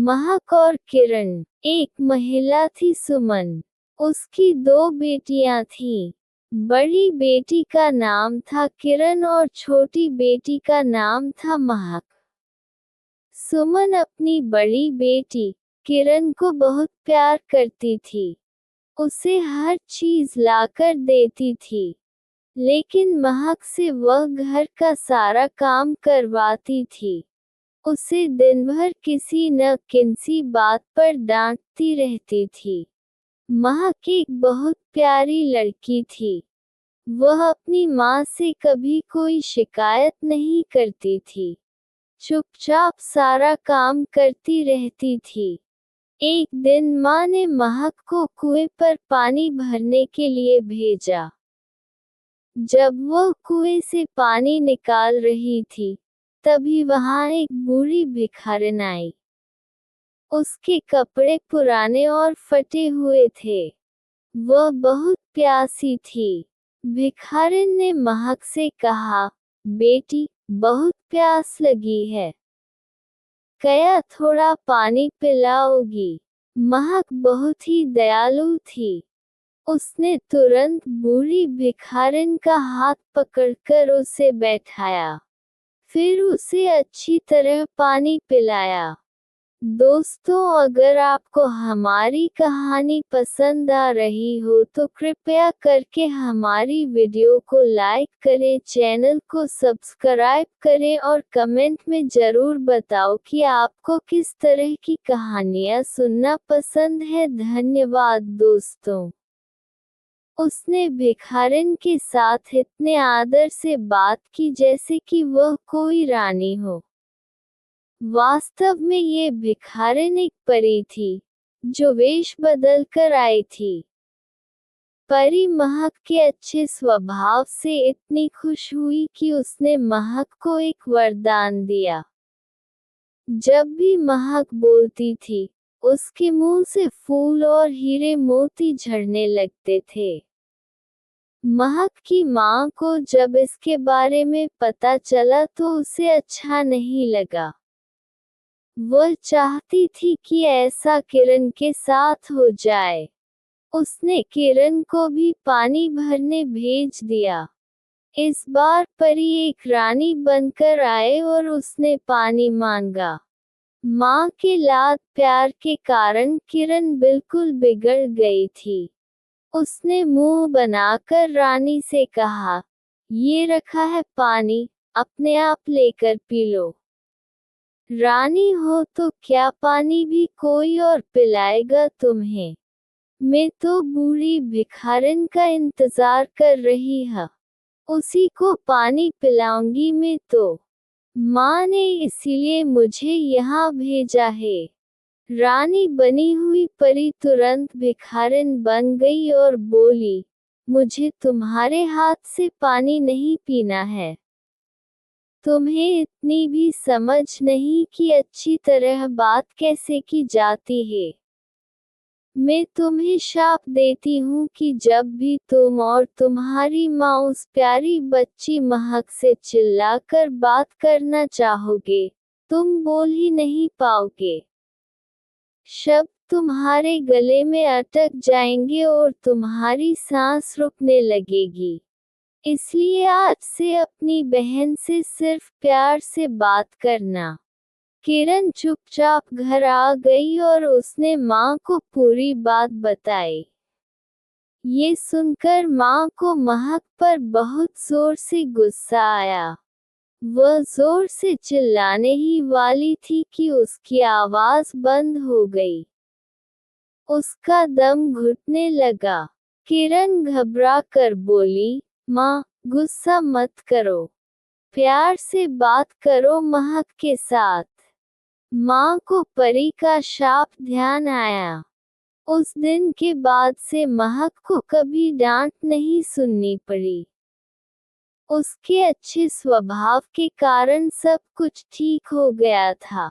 महक और किरण। एक महिला थी सुमन। उसकी 2 बेटियां थीं। बड़ी बेटी का नाम था किरण और छोटी बेटी का नाम था महक। सुमन अपनी बड़ी बेटी किरण को बहुत प्यार करती थी। उसे हर चीज लाकर देती थी, लेकिन महक से वह घर का सारा काम करवाती थी। उसे दिन भर किसी न किसी बात पर डांटती रहती थी। महक एक बहुत प्यारी लड़की थी। वह अपनी माँ से कभी कोई शिकायत नहीं करती थी। चुपचाप सारा काम करती रहती थी। एक दिन माँ ने महक को कुएं पर पानी भरने के लिए भेजा। जब वह कुएं से पानी निकाल रही थी, तभी वहां एक बूढ़ी भिखारिन आई। उसके कपड़े पुराने और फटे हुए थे। वह बहुत प्यासी थी। भिखारिन ने महक से कहा, बेटी, बहुत प्यास लगी है, क्या थोड़ा पानी पिलाओगी? महक बहुत ही दयालु थी। उसने तुरंत बूढ़ी भिखारिन का हाथ पकड़कर उसे बैठाया, फिर उसे अच्छी तरह पानी पिलाया। दोस्तों, अगर आपको हमारी कहानी पसंद आ रही हो तो कृपया करके हमारी वीडियो को लाइक करें, चैनल को सब्सक्राइब करें और कमेंट में ज़रूर बताओ कि आपको किस तरह की कहानियाँ सुनना पसंद है। धन्यवाद दोस्तों। उसने भिखारिन के साथ इतने आदर से बात की जैसे कि वह कोई रानी हो। वास्तव में ये भिखारिन एक परी थी, जो वेश बदल कर आई थी। परी महक के अच्छे स्वभाव से इतनी खुश हुई कि उसने महक को एक वरदान दिया। जब भी महक बोलती थी, उसके मुंह से फूल और हीरे मोती झड़ने लगते थे। महक की माँ को जब इसके बारे में पता चला तो उसे अच्छा नहीं लगा। वह चाहती थी कि ऐसा किरण के साथ हो जाए। उसने किरण को भी पानी भरने भेज दिया। इस बार परी एक रानी बनकर आए और उसने पानी मांगा। माँ के लाड प्यार के कारण किरण बिल्कुल बिगड़ गई थी। उसने मुंह बनाकर रानी से कहा, ये रखा है पानी, अपने आप लेकर पी लो। रानी हो तो क्या पानी भी कोई और पिलाएगा तुम्हें? मैं तो बूढ़ी भिखारिन का इंतजार कर रही हूँ, उसी को पानी पिलाऊंगी मैं तो। माँ ने इसीलिए मुझे यहाँ भेजा है। रानी बनी हुई परी तुरंत भिखारिन बन गई और बोली, मुझे तुम्हारे हाथ से पानी नहीं पीना है। तुम्हें इतनी भी समझ नहीं कि अच्छी तरह बात कैसे की जाती है। मैं तुम्हें शाप देती हूँ कि जब भी तुम और तुम्हारी माँ उस प्यारी बच्ची महक से चिल्लाकर बात करना चाहोगे, तुम बोल ही नहीं पाओगे। शब्द तुम्हारे गले में अटक जाएंगे और तुम्हारी सांस रुकने लगेगी। इसलिए आज से अपनी बहन से सिर्फ प्यार से बात करना। किरण चुपचाप घर आ गई और उसने माँ को पूरी बात बताई। ये सुनकर माँ को महक पर बहुत जोर से गुस्सा आया। वह जोर से चिल्लाने ही वाली थी कि उसकी आवाज बंद हो गई। उसका दम घुटने लगा। किरण घबरा कर बोली, माँ, गुस्सा मत करो, प्यार से बात करो महक के साथ। माँ को परी का शाप ध्यान आया। उस दिन के बाद से महक को कभी डांट नहीं सुननी पड़ी। उसके अच्छे स्वभाव के कारण सब कुछ ठीक हो गया था।